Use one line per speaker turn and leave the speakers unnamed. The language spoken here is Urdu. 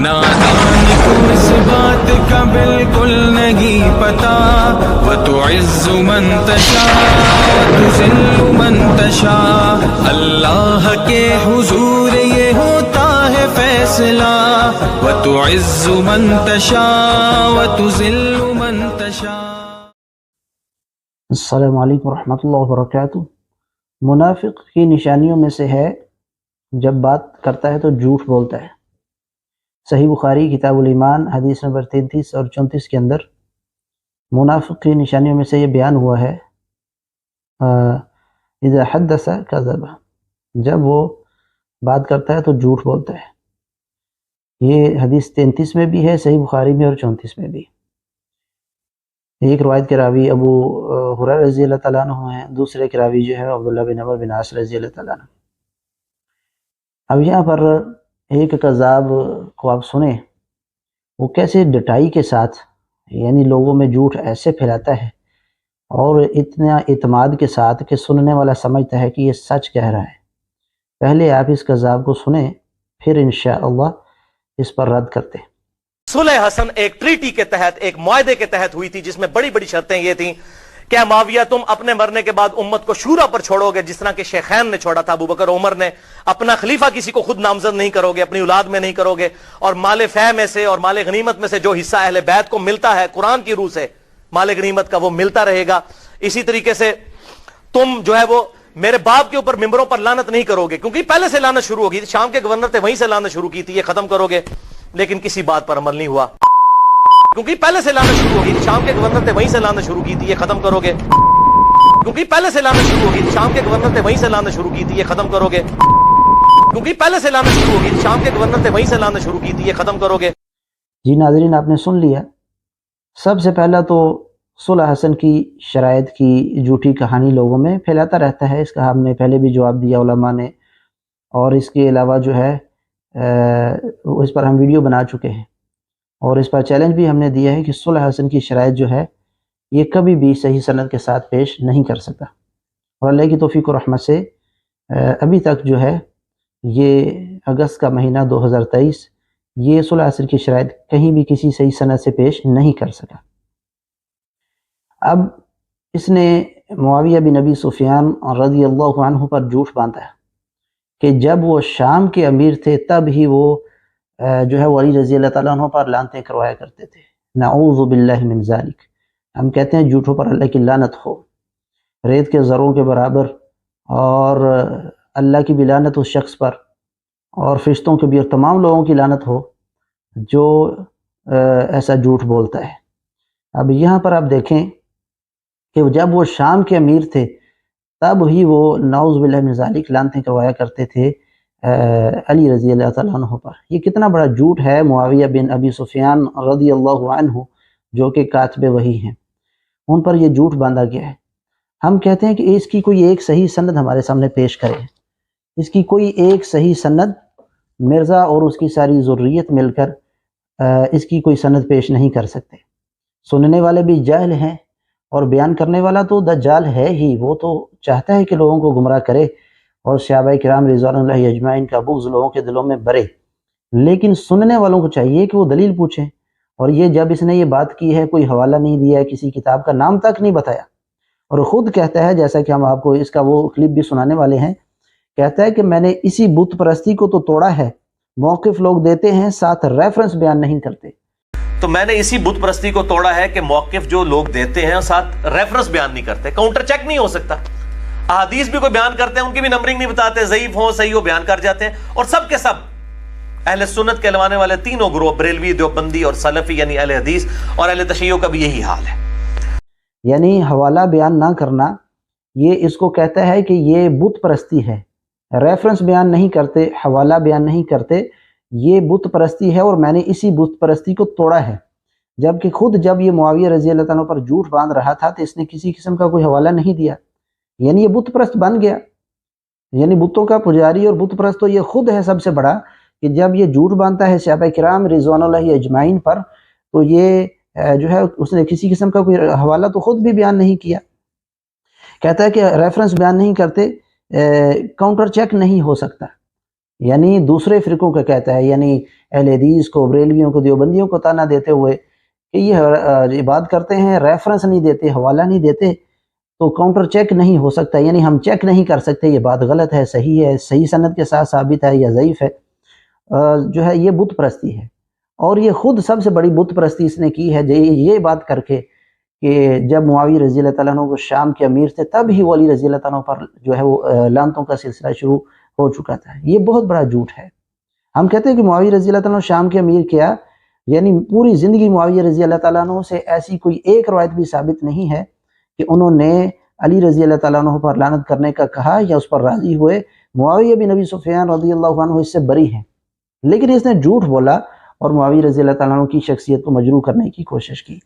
نادان کو اس بات کا بالکل نہیں پتا، وتعز من تشاء وتذل من تشاء، اللہ کے حضور یہ ہوتا ہے فیصلہ، وتعز من تشاء وتذل من تشاء۔
السلام علیکم ورحمۃ اللہ وبرکاتہ۔ منافق کی نشانیوں میں سے ہے جب بات کرتا ہے تو جھوٹ بولتا ہے۔ صحیح بخاری کتاب الایمان حدیث نمبر 33 اور 34 کے اندر منافق کی نشانیوں میں سے یہ بیان ہوا ہے، اذا حدث کذب، جب وہ بات کرتا ہے تو جھوٹ بولتا ہے۔ یہ حدیث 33 میں بھی ہے، صحیح بخاری میں، اور 34 میں بھی۔ ایک روایت کے راوی ابو ہریرہ رضی اللہ تعالیٰ عنہ ہیں، دوسرے کے راوی جو ہے عبداللہ بن عمرو بن عاص رضی اللہ تعالیٰ عنہ۔ اب یہاں پر ایک کذاب کو آپ سنیں، وہ کیسے ڈٹائی کے ساتھ یعنی لوگوں میں جھوٹ ایسے پھیلاتا ہے اور اتنا اعتماد کے ساتھ کہ سننے والا سمجھتا ہے کہ یہ سچ کہہ رہا ہے۔ پہلے آپ اس کذاب کو سنیں، پھر انشاءاللہ اس پر رد کرتے ہیں۔
صلح حسن ایک ٹریٹی کے تحت، ایک معاہدے کے تحت ہوئی تھی، جس میں بڑی بڑی شرطیں یہ تھیں کہ معاویہ تم اپنے مرنے کے بعد امت کو شورا پر چھوڑو گے، جس طرح کہ شیخین نے چھوڑا تھا، ابو بکر عمر نے۔ اپنا خلیفہ کسی کو خود نامزد نہیں کرو گے، اپنی اولاد میں نہیں کرو گے، اور مال فہ میں سے اور مال غنیمت میں سے جو حصہ اہل بیت کو ملتا ہے قرآن کی روح سے مال غنیمت کا، وہ ملتا رہے گا۔ اسی طریقے سے تم جو ہے وہ میرے باپ کے اوپر ممبروں پر لعنت نہیں کرو گے، کیونکہ پہلے سے لعنت شروع ہوگی تھی، شام کے گورنر تھے وہیں سے لعنت شروع کی تھی، یہ ختم کرو گے، لیکن کسی بات پر عمل نہیں ہوا، کیونکہ پہلے سے لعنت شروع ہوگی تھی، شام کے گورنر تھے وہیں سے لعنت شروع کی تھی، یہ ختم کرو گے، کیونکہ پہلے سے لعنت شروع ہوگی تھی، شام کے گورنر تھے وہیں سے لعنت شروع کی تھی، یہ ختم کرو گے، کیونکہ پہلے سے لعنت شروع ہوگی تھی، شام کے گورنر تھے وہیں سے لعنت شروع کی تھی، یہ ختم کرو گے۔
جی ناظرین، آپ نے سن لیا۔ سب سے پہلا تو صلح حسن کی شرائط کی جھوٹی کہانی لوگوں میں پھیلاتا رہتا ہے، اس کا ہم نے پہلے بھی جواب دیا علماء نے، اور اس کے علاوہ جو ہے اس پر ہم ویڈیو بنا چکے ہیں، اور اس پر چیلنج بھی ہم نے دیا ہے کہ صلح حسن کی شرائط جو ہے یہ کبھی بھی صحیح سند کے ساتھ پیش نہیں کر سکتا، اور اللہ کی توفیق و رحمت سے ابھی تک جو ہے یہ اگست کا مہینہ 2023 یہ صلح حسن کی شرائط کہیں بھی کسی صحیح سند سے پیش نہیں کر سکا۔ اب اس نے معاویہ بن ابی سفیان رضی اللہ عنہ پر جھوٹ باندھا ہے کہ جب وہ شام کے امیر تھے تب ہی وہ جو ہے علی رضی اللہ تعالیٰ عنہ پر لعنتیں کروایا کرتے تھے۔ نعوذ باللہ من ذالک، ہم کہتے ہیں جھوٹوں پر اللہ کی لعنت ہو، ریت کے ذروں کے برابر، اور اللہ کی بھی لعنت اس شخص پر، اور فرشتوں کے بھی، اور تمام لوگوں کی لعنت ہو جو ایسا جھوٹ بولتا ہے۔ اب یہاں پر آپ دیکھیں کہ جب وہ شام کے امیر تھے تب ہی وہ نعوذ باللہ من ذالک لعنتیں کروایا کرتے تھے علی رضی اللہ تعالیٰ عنہ پر۔ یہ کتنا بڑا جھوٹ ہے معاویہ بن ابی سفیان رضی اللہ عنہ جو کہ کاتب وحی ہیں، ان پر یہ جھوٹ باندھا گیا ہے۔ ہم کہتے ہیں کہ اس کی کوئی ایک صحیح سند ہمارے سامنے پیش کرے، اس کی کوئی ایک صحیح سند، مرزا اور اس کی ساری ذریت مل کر اس کی کوئی سند پیش نہیں کر سکتے۔ سننے والے بھی جاہل ہیں، اور بیان کرنے والا تو دجال ہے ہی، وہ تو چاہتا ہے کہ لوگوں کو گمراہ کرے اور صحابہ کرام رضوان اللہ اجمعین کا بغض لوگوں کے دلوں میں بھرے، لیکن سننے والوں کو چاہیے کہ وہ دلیل پوچھیں۔ اور یہ جب اس نے یہ بات کی ہے، کوئی حوالہ نہیں دیا ہے، کسی کتاب کا نام تک نہیں بتایا، اور خود کہتا ہے، جیسا کہ ہم آپ کو اس کا وہ کلپ بھی سنانے والے ہیں، کہتا ہے کہ میں نے اسی بت پرستی کو تو توڑا ہے، موقف لوگ دیتے ہیں ساتھ ریفرنس بیان نہیں کرتے۔
تو میں نے اسی بت پرستی کو توڑا ہے کہ موقف جو لوگ دیتے ہیں ساتھ ریفرنس بیان نہیں کرتے، کاؤنٹر چیک نہیں ہو سکتا۔ احادیث بھی کوئی بیان کرتے ہیں، ان کی بھی نمبرنگ نہیں بتاتے، ضعیف ہوں صحیح ہو بیان کر جاتے ہیں، اور سب کے سب اہل سنت کہلوانے والے تینوں گروہ، بریلوی، دیوبندی اور سلفی یعنی اہل حدیث اور اہل تشیع کا بھی یہی حال ہے۔
یعنی حوالہ بیان نہ کرنا، یہ اس کو کہتا ہے کہ یہ بت پرستی ہے، ریفرنس بیان نہیں کرتے، حوالہ بیان نہیں کرتے، یہ بت پرستی ہے، اور میں نے اسی بت پرستی کو توڑا ہے۔ جبکہ خود جب یہ معاویہ رضی اللہ تعالیٰ پر جھوٹ باندھ رہا تھا تو اس نے کسی قسم کا کوئی حوالہ نہیں دیا، یعنی یہ بت پرست بن گیا، یعنی بتوں کا پجاری اور بت پرست تو یہ خود ہے سب سے بڑا، کہ جب یہ جھوٹ باندھتا ہے صحابہ کرام رضوان اللہ اجمعین پر، تو یہ جو ہے اس نے کسی قسم کا کوئی حوالہ تو خود بھی بیان نہیں کیا۔ کہتا ہے کہ ریفرنس بیان نہیں کرتے، کاؤنٹر چیک نہیں ہو سکتا۔ یعنی دوسرے فرقوں کا کہتا ہے، یعنی اہل حدیث کو، بریلویوں کو، دیوبندیوں کو تانا دیتے ہوئے کہ یہ بات کرتے ہیں، ریفرنس نہیں دیتے، حوالہ نہیں دیتے، تو کاؤنٹر چیک نہیں ہو سکتا، یعنی ہم چیک نہیں کر سکتے یہ بات غلط ہے، صحیح ہے، صحیح سند کے ساتھ ثابت ہے یا ضعیف ہے۔ جو ہے یہ بت پرستی ہے، اور یہ خود سب سے بڑی بت پرستی اس نے کی ہے یہ بات کر کے کہ جب معاویہ رضی اللہ تعالیٰ عنہ کو شام کے امیر تھے تب ہی وہ علی رضی اللہ تعالیٰ عنہ پر جو ہے وہ لعنتوں کا سلسلہ شروع ہو چکا تھا۔ یہ بہت بڑا جھوٹ ہے۔ ہم کہتے ہیں کہ معاویہ رضی اللہ تعالیٰ عنہ شام کے امیر کیا، یعنی پوری زندگی معاویہ رضی اللہ تعالیٰ عنہ سے ایسی کوئی ایک روایت بھی ثابت نہیں ہے کہ انہوں نے علی رضی اللہ تعالیٰ عنہ پر لعنت کرنے کا کہا یا اس پر راضی ہوئے۔ معاویہ بن ابی سفیان رضی اللہ عنہ اس سے بری ہیں، لیکن اس نے جھوٹ بولا اور معاویہ رضی اللہ تعالیٰ عنہ کی شخصیت کو مجروح کرنے کی کوشش کی۔